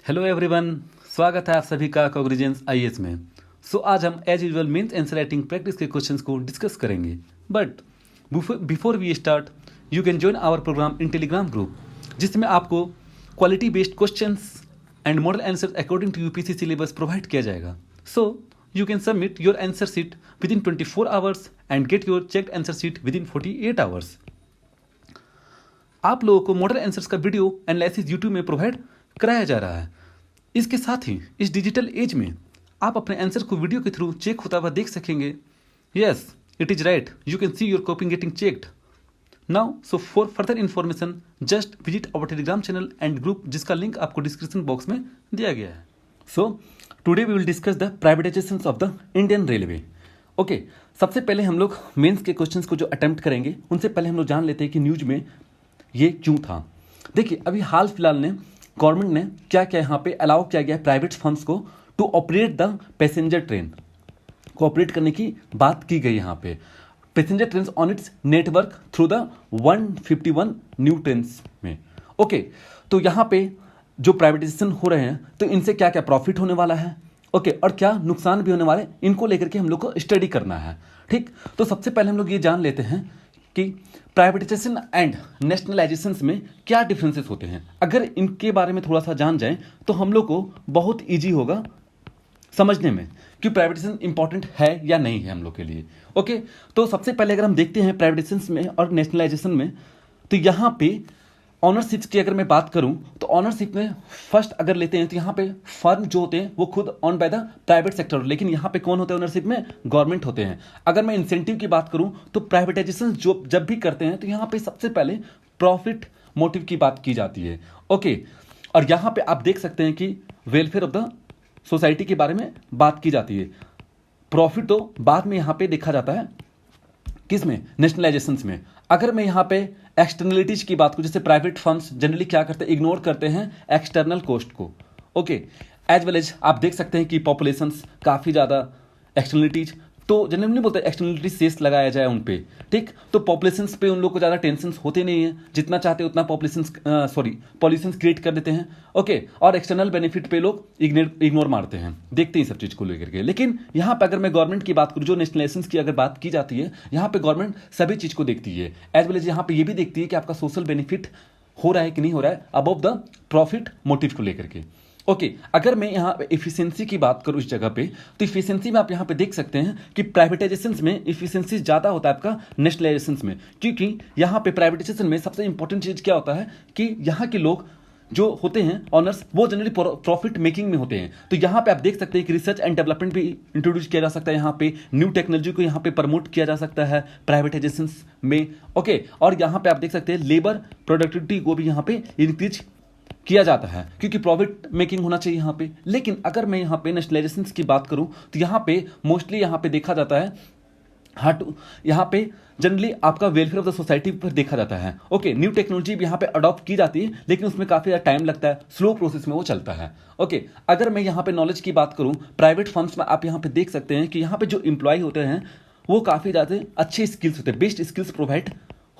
Hello everyone, स्वागत है आप सभी का कॉग्निजेंस आईएएस में। आज हम as usual mains answer writing practice के क्वेश्चंस को डिस्कस करेंगे। But before we start, you can join our programme in Telegram group, जिसमें आपको quality based questions and model answer according to UPSC syllabus provide किया जाएगा। So you can submit your answer sheet within 24 hours and get your checked answer sheet within 48 hours. आप लोगों को model answers का video analysis YouTube में provide कराया जा रहा है। इसके साथ ही इस डिजिटल एज में आप अपने आंसर को वीडियो के थ्रू चेक होता हुआ देख सकेंगे। Yes, it is right, you can see your copying getting checked now. So for further information just visit our Telegram channel and group, जिसका लिंक आपको डिस्क्रिप्शन बॉक्स में दिया गया है। So today we will discuss the privatisation of the Indian railway. Okay, सबसे पहले हम लोग मेंस के क्वेश्चंस को जो अटेम्प्ट करेंगे उनसे पहले हम लोग जान लेते हैं कि न्यूज में ये क्यों था। देखिए, अभी हाल फिलहाल ने गवर्नमेंट ने क्या क्या यहाँ पे अलाउ किया गया है प्राइवेट फर्म्स को to operate the passenger train को ऑपरेट करने की बात की गई। यहाँ पे passenger train on its network through the 151 new train में। ओके, तो यहाँ पे जो प्राइवेटाइजेशन हो रहे हैं तो इनसे क्या क्या प्रॉफिट होने वाला है, ओके, और क्या नुकसान भी होने वाले, इनको लेकर के हम लोग को स्टडी करना है। ठीक, तो सबसे पहले हम लोग ये जान लेते हैं कि प्राइवेटाइजेशन एंड नेशनलाइजेशन में क्या डिफरेंसेस होते हैं। अगर इनके बारे में थोड़ा सा जान जाएं तो हम लोग को बहुत इजी होगा समझने में कि प्राइवेटाइजेशन इंपॉर्टेंट है या नहीं है हम लोग के लिए। ओके, तो सबसे पहले अगर हम देखते हैं प्राइवेटाइजेशन में और नेशनलाइजेशन में, तो यहाँ पे ऑनरशिप की अगर मैं बात करूं तो ऑनरशिप में फर्स्ट अगर लेते हैं तो यहाँ पे फर्म जो होते हैं वो खुद on by the private sector, लेकिन यहाँ पे कौन होते हैं ऑनरशिप में? गवर्नमेंट होते हैं। अगर मैं इंसेंटिव की बात करूं तो प्राइवेटाइजेशन जो जब भी करते हैं तो यहाँ पे सबसे पहले प्रॉफिट मोटिव की बात की जाती है। ओके, और यहाँ पे आप देख सकते हैं कि वेलफेयर ऑफ द सोसाइटी के बारे में बात की जाती है। प्रॉफिट तो बाद में यहाँ पे देखा जाता है, किसमें? नेशनलाइजेशन में। अगर मैं यहाँ पे एक्सटर्नलिटीज की बात करूं, जैसे प्राइवेट फर्म्स जनरली क्या करते हैं? इग्नोर करते हैं एक्सटर्नल कॉस्ट को। ओके, एज वेल एज आप देख सकते हैं कि पॉपुलेशंस काफ़ी ज़्यादा एक्सटर्नलिटीज, तो जनरली नहीं बोलते एक्सटर्नलिटीज सेस लगाया जाए उन पे। ठीक, तो पॉपुलेशंस पे उन लोग को ज़्यादा टेंशन होते नहीं है, जितना चाहते उतना पॉल्यूशंस क्रिएट कर देते हैं। ओके, और एक्सटर्नल बेनिफिट पे लोग इग्नोर मारते हैं, देखते हैं सब चीज़ को लेकर के। लेकिन यहाँ पे अगर मैं गवर्नमेंट की बात करूँ, जो नेशनलाइजेशन की अगर बात की जाती है, यहाँ पे गवर्नमेंट सभी चीज़ को देखती है। एज वेल एज यहाँ पे ये भी देखती है कि आपका सोशल बेनिफिट हो रहा है कि नहीं हो रहा है, अबव द प्रॉफिट मोटिव को लेकर के। ओके, अगर मैं यहाँ पे इफिशियंसी की बात करूँ इस जगह पे, तो इफिशियंसी में आप यहाँ पे देख सकते हैं कि प्राइवेटाइजेशन में इफिशियंसी ज़्यादा होता है आपका नेशनलाइजेशन में, क्योंकि यहाँ पे प्राइवेटाइजेशन में सबसे इंपॉर्टेंट चीज़ क्या होता है कि यहाँ के लोग जो होते हैं ऑनर्स, वो जनरली प्रॉफिट मेकिंग में होते हैं। तो यहाँ पे आप देख सकते हैं कि रिसर्च एंड डेवलपमेंट भी इंट्रोड्यूस किया जा सकता है, यहाँ पे न्यू टेक्नोलॉजी को यहाँ पे प्रमोट किया जा सकता है प्राइवेटाइजेशन में। ओके, और यहाँ पे आप देख सकते हैं लेबर प्रोडक्टिविटी को भी यहाँ पे इंक्रीज किया जाता है, क्योंकि प्रॉफिट मेकिंग होना चाहिए यहाँ पे। लेकिन अगर मैं यहाँ पे नेशनलाइजेशन की बात करूँ तो यहाँ पे मोस्टली यहाँ पे देखा जाता है यहाँ पे जनरली आपका वेलफेयर ऑफ द सोसाइटी पर देखा जाता है। ओके, न्यू टेक्नोलॉजी भी यहाँ पे अडॉप्ट की जाती है, लेकिन उसमें काफ़ी ज़्यादा टाइम लगता है, स्लो प्रोसेस में वो चलता है। ओके, अगर मैं यहाँ पे नॉलेज की बात करूँ, प्राइवेट फर्म्स में आप यहाँ पे देख सकते हैं कि यहाँ पे जो एम्प्लॉय होते हैं वो काफ़ी ज़्यादा अच्छे स्किल्स होते हैं, बेस्ट स्किल्स प्रोवाइड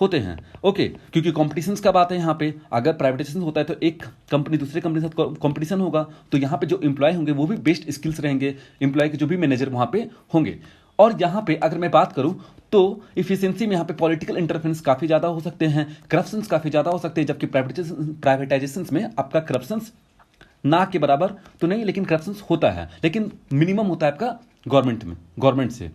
होते हैं। ओके, क्योंकि कॉम्पिटिशन्स का बात है यहाँ पे, अगर प्राइवेटाइजेशन होता है तो एक कंपनी दूसरे कंपनी के साथ कॉम्पिटिशन होगा, तो यहाँ पे जो एम्प्लॉय होंगे वो भी बेस्ट स्किल्स रहेंगे, एम्प्लॉय के जो भी मैनेजर वहाँ पे होंगे। और यहाँ पे अगर मैं बात करूँ तो इफिशियंसी में यहाँ पे पॉलिटिकल इंटरफेरेंस काफ़ी ज़्यादा हो सकते हैं, करप्शंस काफ़ी ज़्यादा हो सकते हैं, जबकि प्राइवेटाइजेशन में आपका करप्शंस ना के बराबर तो नहीं, लेकिन करप्शंस होता है, लेकिन मिनिमम होता है आपका गवर्नमेंट से,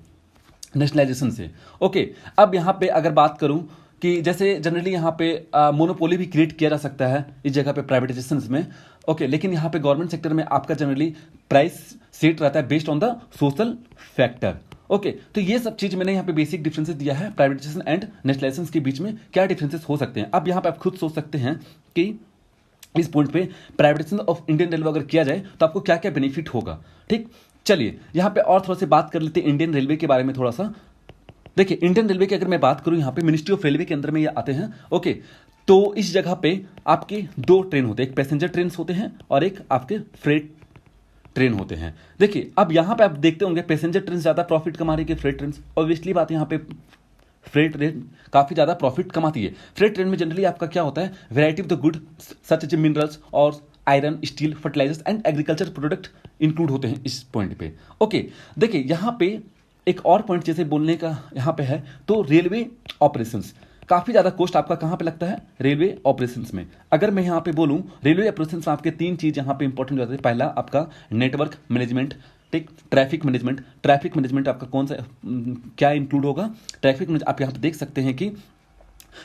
नेशनलाइजेशन से। ओके, अब यहाँ पे अगर बात करूँ कि जैसे जनरली यहाँ पे मोनोपोली भी क्रिएट किया जा सकता है इस जगह पे प्राइवेटाइजेशन में। ओके, लेकिन यहाँ पे गवर्नमेंट सेक्टर में आपका जनरली प्राइस सेट रहता है based on the social factor. Okay, तो ये सब चीज़ मैंने यहाँ पे बेसिक डिफरेंसेस दिया है प्राइवेटाइजेशन एंड नेशनलाइजेशन के बीच में क्या डिफरेंसेस हो सकते हैं। अब यहाँ पे आप खुद सोच सकते हैं कि इस पॉइंट पे प्राइवेटाइजेशन ऑफ इंडियन रेलवे अगर किया जाए तो आपको क्या क्या बेनिफिट होगा। ठीक, चलिए यहाँ पे और थोड़ा सा बात कर लेते हैं इंडियन रेलवे के बारे में थोड़ा सा। देखिए, इंडियन रेलवे की अगर मैं बात करूं, यहाँ पे मिनिस्ट्री ऑफ रेलवे के अंदर में ये आते हैं। ओके, तो इस जगह पे आपके दो ट्रेन होते हैं, एक पैसेंजर ट्रेन होते हैं और एक आपके फ्रेट ट्रेन होते हैं। देखिए, अब यहाँ पे आप देखते होंगे पैसेंजर ट्रेन ज़्यादा प्रॉफिट कमा रही है कि फ्रेट ट्रेन। ऑब्वियसली बात यहाँ पे फ्रेट ट्रेन काफ़ी ज़्यादा प्रॉफिट कमाती है। फ्रेट ट्रेन में जनरली आपका क्या होता है, variety of the good such as minerals और iron, steel, fertilizers and agriculture product include होते हैं इस पॉइंट पे। ओके, देखिए यहाँ पे एक और पॉइंट जैसे बोलने का यहाँ पे है, तो रेलवे ऑपरेशंस काफ़ी ज़्यादा कॉस्ट आपका कहाँ पे लगता है, रेलवे ऑपरेशंस में। अगर मैं यहाँ पे बोलूँ रेलवे ऑपरेशंस में आपके 3 चीज़ यहाँ पे इंपॉर्टेंट हो जाती है। पहला आपका नेटवर्क मैनेजमेंट, ठीक, ट्रैफिक मैनेजमेंट आपका कौन सा क्या इंक्लूड होगा, ट्रैफिक मैनेजमेंट आप यहाँ पे देख सकते हैं कि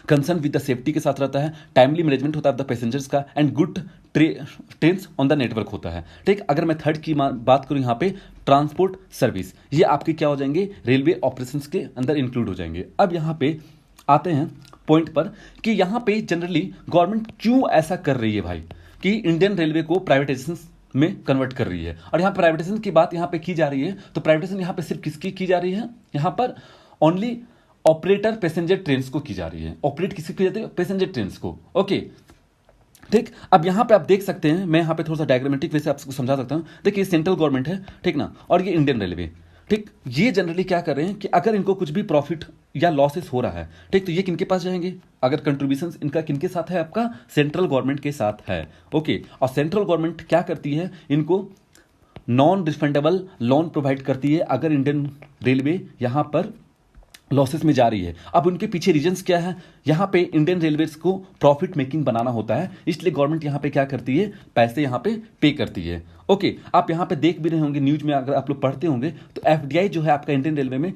कंसर्न विद द सेफ्टी के साथ रहता है, टाइमली मैनेजमेंट होता है द पैसेंजर्स का, and good trains on the network होता है, ठीक। अगर मैं थर्ड की बात करूं यहाँ पे ट्रांसपोर्ट सर्विस, ये आपके क्या हो जाएंगे, रेलवे ऑपरेशंस के अंदर इंक्लूड हो जाएंगे। अब यहाँ पे आते हैं पॉइंट पर कि यहाँ पे जनरली गवर्नमेंट क्यों ऐसा कर रही है भाई, कि इंडियन रेलवे को प्राइवेटाइजेशन में कन्वर्ट कर रही है। और यहाँ प्राइवेटाइजेशन की बात यहाँ पे की जा रही है, तो प्राइवेटाइजेशन यहाँ पे सिर्फ किसकी की जा रही है, यहाँ पर ओनली ऑपरेटर पैसेंजर ट्रेन को की जा रही है। ऑपरेट किसकी की जाती है, पैसेंजर ट्रेन को। ओके, ठीक। अब यहाँ पे आप देख सकते हैं, मैं यहाँ पे थोड़ा सा डायग्रामेटिक वे से आपको समझा सकता हूँ। देखिए सेंट्रल गवर्नमेंट है, ठीक ना, और ये इंडियन रेलवे, ठीक। ये जनरली क्या कर रहे हैं कि अगर इनको कुछ भी प्रॉफिट या लॉसेस हो रहा है, ठीक, तो ये किनके पास जाएंगे, अगर कंट्रीब्यूशन इनका किनके साथ है, आपका सेंट्रल गवर्नमेंट के साथ है। ओके, और सेंट्रल गवर्नमेंट क्या करती है, इनको नॉन रिफंडेबल लोन प्रोवाइड करती है अगर इंडियन रेलवे यहाँ पर लॉसेस में जा रही है। अब उनके पीछे रीजंस क्या है, यहाँ पे इंडियन रेलवेज को प्रॉफिट मेकिंग बनाना होता है, इसलिए गवर्नमेंट यहाँ पे क्या करती है, पैसे यहाँ पे करती है। ओके, आप यहाँ पे देख भी रहे होंगे न्यूज में, अगर आप लोग पढ़ते होंगे तो एफडीआई जो है आपका इंडियन रेलवे में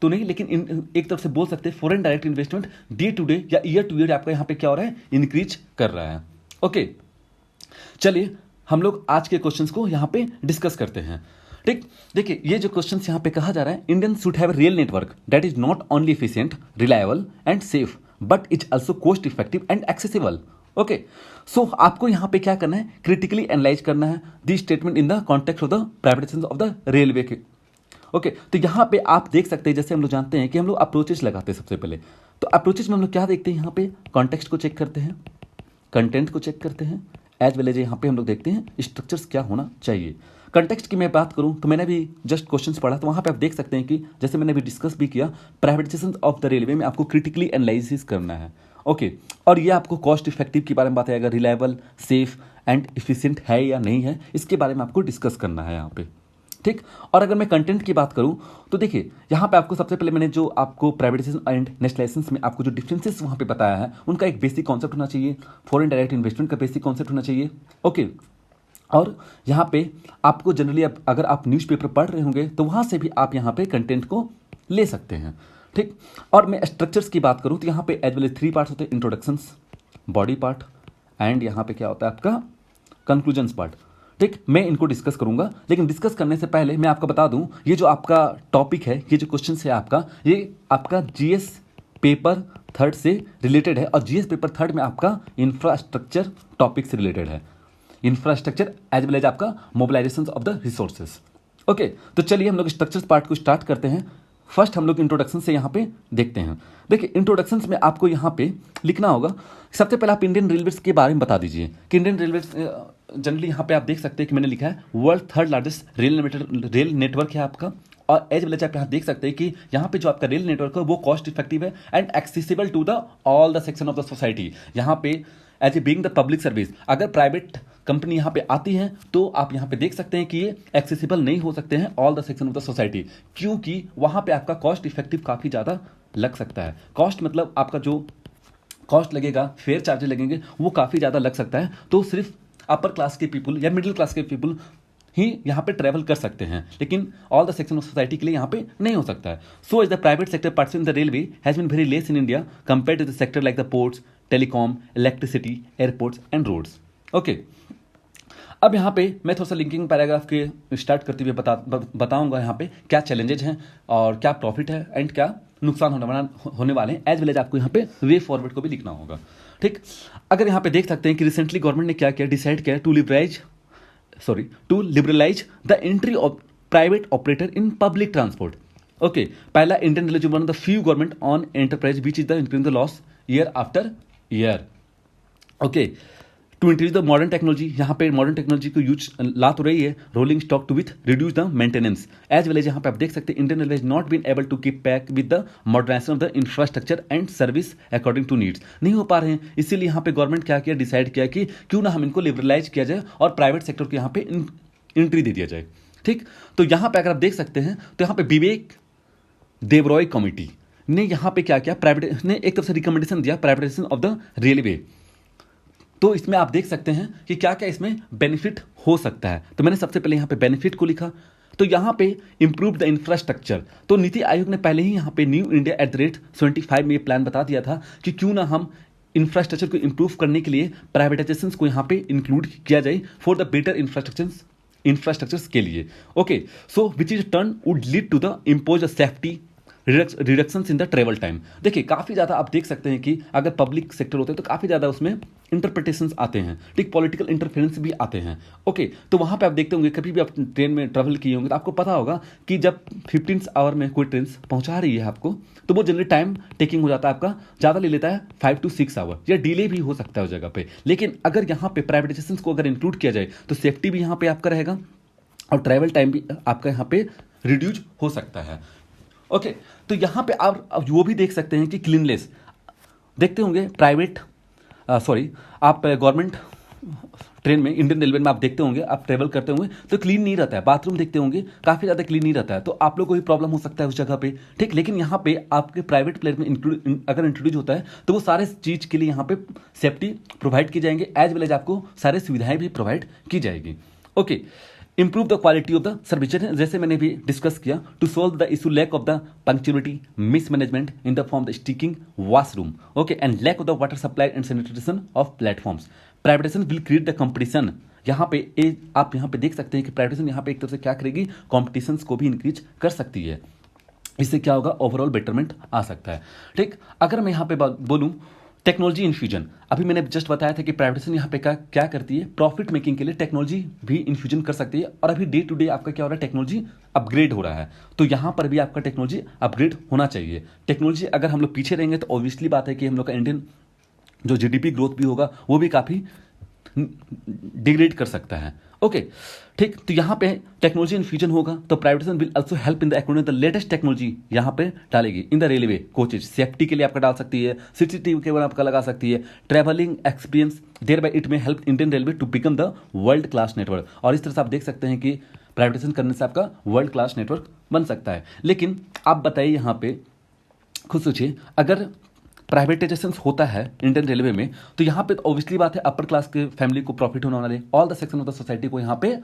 तो नहीं, लेकिन एक तरफ से बोल सकते हैं foreign direct investment day to day या ईयर टू ईयर आपका यहाँ पे क्या हो रहा है, इंक्रीज कर रहा है। ओके, चलिए हम लोग आज के क्वेश्चंस को यहाँ पे डिस्कस करते हैं, ठीक। देखिए ये जो क्वेश्चन यहाँ पे कहा जा रहा है, Indian should have real network that is not only efficient, reliable and safe but is also cost effective and accessible. Okay, so आपको यहाँ पे क्या करना है, क्रिटिकली एनालाइज करना है this statement in the context of the privatisation of the railway के। Okay, तो यहाँ पे आप देख सकते हैं, जैसे हम लोग जानते हैं कि हम लोग अप्रोचेस लगाते हैं सबसे पहले, तो अप्रोचेस में हम लोग क्या देखते हैं, यहाँ पे कॉन्टेक्स्ट को चेक करते हैं, कंटेंट को चेक करते हैं, एज वेल एज यहाँ पे हम लोग देखते हैं स्ट्रक्चर्स क्या होना चाहिए। कंटेक्स्ट की मैं बात करूं तो मैंने भी जस्ट क्वेश्चंस पढ़ा, तो वहां पे आप देख सकते हैं कि जैसे मैंने भी डिस्कस भी किया, प्राइवेटाइजेशन ऑफ द रेलवे में आपको क्रिटिकली एनालिसिस करना है। ओके, और ये आपको कॉस्ट इफेक्टिव के बारे में बात आएगा, रिलायबल, सेफ एंड इफिशिएंट है या नहीं है, इसके बारे में आपको डिस्कस करना है यहाँ पे, ठीक। और अगर मैं कंटेंट की बात करूं तो देखिए यहाँ पे आपको सबसे पहले मैंने जो आपको प्राइवेटाइजेशन एंड नेशनलाइजेशन में आपको जो डिफरेंसेस वहाँ पे बताया है, उनका एक बेसिक कॉन्सेप्ट होना चाहिए, फॉरेन डायरेक्ट इन्वेस्टमेंट का बेसिक कॉन्सेप्ट होना चाहिए। ओके, और यहाँ पे आपको जनरली अगर आप न्यूज़पेपर पढ़ रहे होंगे तो वहाँ से भी आप यहाँ पे कंटेंट को ले सकते हैं, ठीक। और मैं स्ट्रक्चर्स की बात करूँ तो यहाँ पे एज वेल एज 3 पार्ट्स होते हैं, इंट्रोडक्शंस, बॉडी पार्ट एंड यहाँ पे क्या होता है आपका कंक्लूजन्स पार्ट, ठीक। मैं इनको डिस्कस करूंगा, लेकिन डिस्कस करने से पहले मैं आपको बता दूं, ये जो आपका टॉपिक है, ये जो क्वेश्चन है आपका, ये आपका जीएस पेपर 3 से रिलेटेड है, और जीएस पेपर 3 में आपका इंफ्रास्ट्रक्चर टॉपिक से रिलेटेड है, इंफ्रास्ट्रक्चर एज वेल एज आपका mobilisation of the resources. Okay, तो चलिए हम लोग स्ट्रक्चर्स पार्ट को स्टार्ट करते हैं। फर्स्ट हम लोग इंट्रोडक्शन से यहाँ पे देखते हैं। देखिए इंट्रोडक्शन में आपको यहाँ पे लिखना होगा, सबसे पहले आप इंडियन रेलवेज के बारे में बता दीजिए कि इंडियन रेलवेज जनरली यहाँ पे आप देख सकते हैं कि मैंने लिखा है world 3rd largest rail network है आपका, और एज वेल एज आप यहाँ देख सकते हैं कि यहाँ पे जो आपका रेल नेटवर्क है वो कॉस्ट इफेक्टिव है and accessible to the all the section of the society. यहाँ पे as a being the public service, अगर प्राइवेट कंपनी यहाँ पे आती है तो आप यहाँ पे देख सकते हैं कि ये एक्सेसिबल नहीं हो सकते हैं all the section of the society, क्योंकि वहाँ पे आपका कॉस्ट इफेक्टिव काफ़ी ज़्यादा लग सकता है। कॉस्ट मतलब आपका जो कॉस्ट लगेगा, फेयर चार्जेस लगेंगे, वो काफ़ी ज़्यादा लग सकता है। तो सिर्फ अपर क्लास के पीपल या मिडिल क्लास के पीपल ही यहाँ पे ट्रैवल कर सकते हैं, लेकिन all the section of society के लिए यहाँ पे नहीं हो सकता है। So as the private sector participation in the railway has been very less in India compare to the sector like the ports, telecom, electricity, airports and roads. Okay, अब यहाँ पे मैं थोड़ा सा लिंकिंग पैराग्राफ के स्टार्ट करते हुए बताऊंगा यहाँ पे क्या चैलेंजेज हैं और क्या प्रॉफिट है एंड क्या नुकसान होने वाले हैं, एज वेल एज आपको यहाँ पे वे फॉरवर्ड को भी लिखना होगा, ठीक। अगर यहाँ पे देख सकते हैं कि रिसेंटली गवर्नमेंट ने क्या किया, डिसाइड किया to liberalise the entry of private operator in public transport. Okay, पहला Indian railway one of the few government on enterprise which is the increasing the loss year after year. Okay, to introduce the modern technology, यहाँ पे modern technology को use ला तो रही है rolling stock to with reduce the maintenance as well as यहाँ पे आप देख सकते हैं Indian railway is not been able to keep pace with the modernisation of the infrastructure and service according to needs, नहीं हो पा रहे हैं। इसीलिए यहाँ पे गवर्नमेंट क्या किया, डिसाइड किया कि क्यों ना हम इनको लिबरलाइज किया जाए और प्राइवेट सेक्टर को यहाँ पे एंट्री दे दिया जाए। ठीक, तो यहाँ पे अगर आप देख सकते हैं तो यहाँ पे विवेक देबरॉय कमेटी ने यहाँ पे क्या किया, प्राइवेट ने एक तरफ से रिकमेंडेशन दिया प्राइवेटाइजेशन ऑफ द रेलवे। तो इसमें आप देख सकते हैं कि क्या क्या इसमें बेनिफिट हो सकता है। तो मैंने सबसे पहले यहाँ पे बेनिफिट को लिखा, तो यहाँ पे इंप्रूव द इंफ्रास्ट्रक्चर। तो नीति आयोग ने पहले ही यहाँ पे न्यू इंडिया @75 में ये प्लान बता दिया था कि क्यों ना हम इंफ्रास्ट्रक्चर को इंप्रूव करने के लिए प्राइवेटाइजेशन को यहाँ पे इंक्लूड किया जाए फॉर द बेटर इंफ्रास्ट्रक्चर्स के लिए। Okay, so which is turn would lead to the impose a safety reductions in the travel time. देखिए काफ़ी ज़्यादा आप देख सकते हैं कि अगर पब्लिक सेक्टर होते हैं तो काफ़ी ज़्यादा उसमें इंटरप्रिटेशंस आते हैं, ठीक, पॉलिटिकल इंटरफेरेंस भी आते हैं। ओके, तो वहाँ पे आप देखते होंगे, कभी भी आप ट्रेन में ट्रैवल किए होंगे तो आपको पता होगा कि जब 15 आवर में कोई ट्रेन पहुँचा रही है आपको, तो वो जनरली टाइम टेकिंग हो जाता है, आपका ज़्यादा ले लेता है 5 to 6 आवर, या डिले भी हो सकता है उस जगह पर। लेकिन अगर यहाँ पे प्राइवेटाइजेशन को अगर इंक्लूड किया जाए तो सेफ्टी भी यहाँ पे आपका रहेगा और ट्रैवल टाइम भी आपका यहाँ पे रिड्यूज हो सकता है। ओके, तो यहाँ पे आप वो भी देख सकते हैं कि क्लीननेस देखते होंगे आप गवर्नमेंट ट्रेन में, इंडियन रेलवे में आप देखते होंगे, आप ट्रेवल करते होंगे तो क्लीन नहीं रहता है, बाथरूम देखते होंगे काफ़ी ज़्यादा क्लीन नहीं रहता है, तो आप लोग को भी प्रॉब्लम हो सकता है उस जगह पे। ठीक, लेकिन यहाँ पे आपके प्राइवेट प्लेन में अगर इंट्रोड्यूस होता है तो वो सारे चीज़ के लिए यहाँ पे सेफ्टी प्रोवाइड की जाएंगे, एज वेल एज आपको सारे सुविधाएँ भी प्रोवाइड की जाएगी। Okay, improve the quality of the service, जैसे मैंने भी डिस्कस किया, to solve the issue lack of the punctuality, mismanagement in the form the sticking washroom, okay, and lack of the water supply and sanitation of platforms. Privatisation will create the competition. यहाँ पे आप यहाँ पे देख सकते हैं कि privatisation यहाँ पे एक तरफ से क्या करेगी, कॉम्पिटिशन्स को भी इंक्रीज कर सकती है। इससे क्या होगा, ओवरऑल बेटरमेंट आ सकता है। ठीक, अगर मैं यहाँ पे बोलूँ टेक्नोलॉजी इन्फ्यूजन, अभी मैंने जस्ट बताया था कि प्राइवेटाइजेशन यहाँ पे क्या करती है, प्रॉफिट मेकिंग के लिए टेक्नोलॉजी भी इन्फ्यूजन कर सकती है। और अभी डे टू डे आपका क्या हो रहा है, टेक्नोलॉजी अपग्रेड हो रहा है, तो यहाँ पर भी आपका टेक्नोलॉजी अपग्रेड होना चाहिए। टेक्नोलॉजी अगर हम लोग पीछे रहेंगे तो ऑब्वियसली बात है कि हम लोग का इंडियन जो GDP ग्रोथ भी होगा वो भी काफ़ी डिग्रेड कर सकता है। ओके, ठीक, तो यहाँ पे टेक्नोलॉजी इन्फ्यूजन होगा तो privatisation will also help in the economy, the latest technology यहाँ पे डालेगी इन द रेलवे कोचेज, सेफ्टी के लिए आपका डाल सकती है, CCTV के ऊपर आपका लगा सकती है, travelling experience, thereby it में help Indian railway to become the world class network. और इस तरह से आप देख सकते हैं कि प्राइवेटाइजेशन करने से आपका वर्ल्ड क्लास नेटवर्क बन सकता है। लेकिन आप बताइए यहाँ पे खुद सोचिए, अगर प्राइवेटाइजेशन होता है इंडियन रेलवे में तो यहाँ पे ऑब्वियसली बात है अपर क्लास के फैमिली को प्रॉफिट होने वाले, all the section of the society को यहाँ पे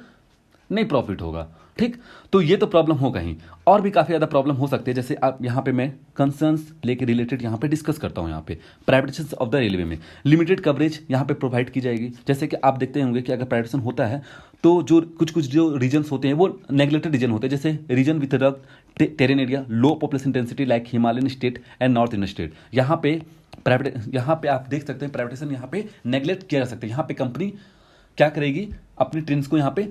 नहीं प्रॉफिट होगा। ठीक, तो ये तो प्रॉब्लम होगा ही, और भी काफ़ी ज़्यादा प्रॉब्लम हो सकती है। जैसे आप यहाँ पे मैं कंसर्न्स लेके रिलेटेड यहाँ पे डिस्कस करता हूँ। यहाँ पे प्राइवेटाइजेशन ऑफ द रेलवे में लिमिटेड कवरेज यहाँ पे प्रोवाइड की जाएगी। जैसे कि आप देखते होंगे कि अगर प्राइवेटाइजेशन होता है तो जो कुछ जो रीजन्स होते हैं वो नेग्लेक्टेड रीजन होते हैं, जैसे रीजन विथ रग terrain area, low population density like Himalayan state and north eastern state. यहाँ पे आप देख सकते हैं प्राइवेटाइजेशन यहाँ पे नेग्लेक्ट किया जा सकता है। यहाँ पे कंपनी क्या करेगी, अपनी ट्रेन को यहाँ पे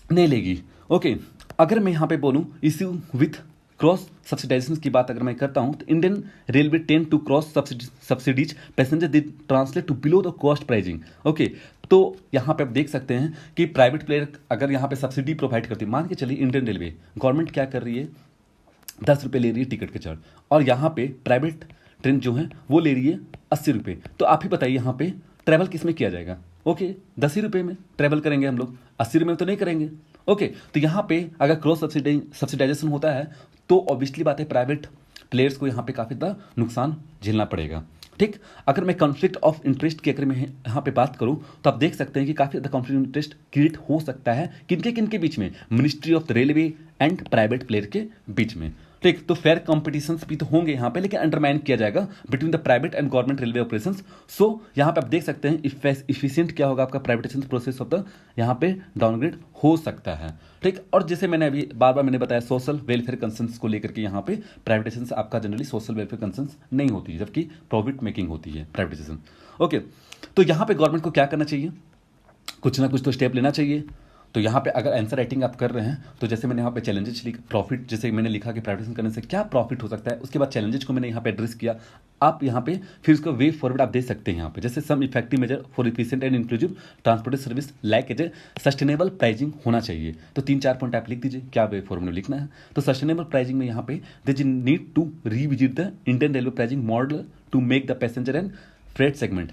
नहीं लेगी। ओके, अगर मैं यहाँ पे बोलूँ इश्यू विथ क्रॉस सब्सिडाइजेशन की बात अगर मैं करता हूँ तो Indian railway tend to cross subsidies passenger they translate to below the cost pricing. Okay, तो यहाँ पे आप देख सकते हैं कि प्राइवेट प्लेयर अगर यहाँ पे सब्सिडी प्रोवाइड करती है, मान के चलिए इंडियन रेलवे गवर्नमेंट क्या कर रही है, 10 रुपये ले रही है टिकट के चार्ज, और यहाँ पे प्राइवेट ट्रेन जो है वो ले रही है 80 रुपये। तो आप ही बताइए यहाँ पे ट्रैवल किस में किया जाएगा? ओके, 10 ही रुपये में ट्रैवल करेंगे हम लोग, 80 रुपये में तो नहीं करेंगे। ओके, तो यहाँ पे अगर क्रॉस सब्सिडाइजेशन होता है तो ऑब्वियसली बात है प्राइवेट प्लेयर्स को यहाँ पे काफ़ी ज़्यादा नुकसान झेलना पड़ेगा। ठीक, अगर मैं कॉन्फ्लिक्ट ऑफ इंटरेस्ट की अगर मैं यहाँ पे बात करूँ तो आप देख सकते हैं कि काफ़ी ज़्यादा कॉन्फ्लिक्ट ऑफ इंटरेस्ट क्रिएट हो सकता है किनके बीच में, ministry of the railway and private player के बीच में। ठीक, तो फेयर कॉम्पिटिशन्स भी तो होंगे यहाँ पे, लेकिन अंडरमाइन किया जाएगा between the private and government railway operations. So यहाँ पे आप देख सकते हैं इफिशिएंट क्या होगा आपका प्राइवेटाइजेशन प्रोसेस ऑफ द यहाँ पे डाउनग्रेड हो सकता है। ठीक, और जैसे मैंने अभी बार बार मैंने बताया सोशल वेलफेयर कंसर्न्स को लेकर के यहाँ पे प्राइवेटाइजेशन से आपका जनरली सोशल वेलफेयर कंसर्न्स नहीं होती है, जबकि प्रॉफिट मेकिंग होती है प्राइवेटाइजेशन। ओके, तो यहाँ पे गवर्नमेंट को क्या करना चाहिए, कुछ ना कुछ तो स्टेप लेना चाहिए। तो यहाँ पे अगर आंसर राइटिंग आप कर रहे हैं तो जैसे मैंने यहाँ पे चैलेंजेस लिखा, प्रॉफिट जैसे मैंने लिखा कि प्राइवेटाइजेशन करने से क्या प्रॉफिट हो सकता है, उसके बाद चैलेंजेस को मैंने यहाँ पे एड्रेस किया। आप यहाँ पे फिर उसको वे फॉरवर्ड आप दे सकते हैं यहाँ पे, जैसे some effective measure for efficient and inclusive transportation service like as a sustainable pricing होना चाहिए। तो 3-4 पॉइंट आप लिख दीजिए, क्या वे फॉरवर्ड में लिखना है। तो सस्टेनेबल प्राइसिंग में यहाँ पे they need to revisit the Indian railway pricing model to make the passenger and freight segment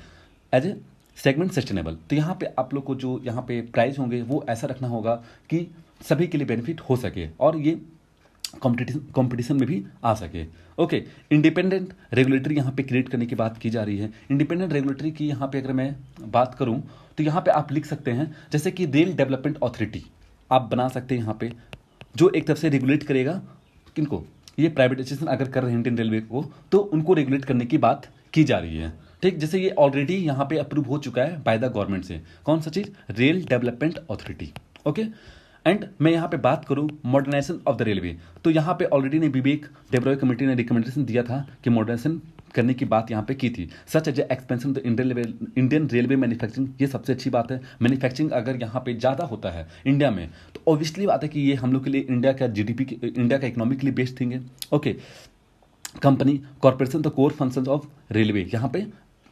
as a segment sustainable. तो यहाँ पे आप लोग को जो यहाँ पे प्राइस होंगे वो ऐसा रखना होगा कि सभी के लिए बेनिफिट हो सके और ये कंपटीशन में भी आ सके। ओके, इंडिपेंडेंट रेगुलेटरी यहाँ पे क्रिएट करने की बात की जा रही है। इंडिपेंडेंट रेगुलेटरी की यहाँ पे अगर मैं बात करूँ तो यहाँ पे आप लिख सकते हैं जैसे कि रेल डेवलपमेंट अथॉरिटी आप बना सकते हैं यहाँ पे, जो एक तरफ से रेगुलेट करेगा किनको, ये प्राइवेटाइजेशन अगर कर रहे हैं इंडियन रेलवे को तो उनको रेगुलेट करने की बात की जा रही है। ठीक, जैसे ये ऑलरेडी यहाँ पे अप्रूव हो चुका है बाय द गवर्नमेंट से, कौन सा चीज़, rail development authority. Okay, and मैं यहाँ पे बात करूँ मॉडर्नाइजेशन ऑफ द रेलवे, तो यहाँ पे ऑलरेडी ने विवेक डेब्रॉय कमेटी ने रिकमेंडेशन दिया था कि मॉडर्नाइजेशन करने की बात यहाँ पे की थी, such as expansion the Indian railway manufacturing. ये सबसे अच्छी बात है, मैन्युफैक्चरिंग अगर यहाँ पे ज़्यादा होता है इंडिया में तो ऑब्वियसली बात है कि ये हम लोग के लिए इंडिया का जीडीपी, इंडिया का इकोनॉमिक के लिए बेस्ट थिंग है। Okay, company corporation the core functions of railway यहाँ पे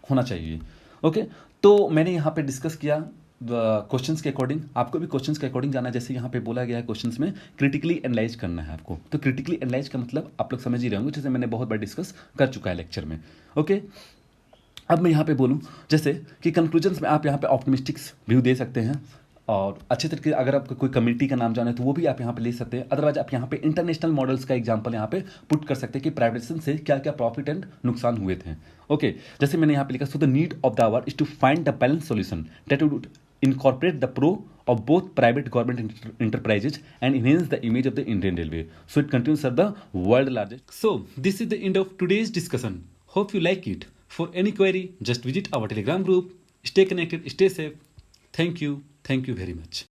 होना चाहिए। ओके, तो मैंने यहाँ पे डिस्कस किया क्वेश्चंस के अकॉर्डिंग, आपको भी क्वेश्चंस के अकॉर्डिंग जाना है। जैसे यहाँ पे बोला गया है क्वेश्चंस में क्रिटिकली एनालाइज करना है आपको, तो क्रिटिकली एनालाइज का मतलब आप लोग समझ ही रहे होंगे, जैसे मैंने बहुत बार डिस्कस कर चुका है लेक्चर में। ओके, अब मैं यहाँ पे बोलूँ जैसे कि कंक्लूजन्स में आप यहाँ पे ऑप्टिमिस्टिक्स व्यू दे सकते हैं और अच्छे तरीके अगर आपको कोई कम्युनिटी का नाम जाना है तो वो भी आप यहाँ पे ले सकते हैं। अदरवाइज आप यहाँ पे इंटरनेशनल मॉडल्स का एग्जांपल यहाँ पे पुट कर सकते हैं कि प्राइवेटाइजेशन से क्या क्या प्रॉफिट एंड नुकसान हुए थे। ओके, जैसे मैंने यहाँ पे लिखा, so the need of the hour is to find the balance solution that would incorporate the pro of both private government enterprises and enhance the image of the Indian Railway. So it continues as the world largest. So this is the end of today's discussion. Hope you like it. For any query, just visit our Telegram group. Stay connected, stay safe. Thank you very much.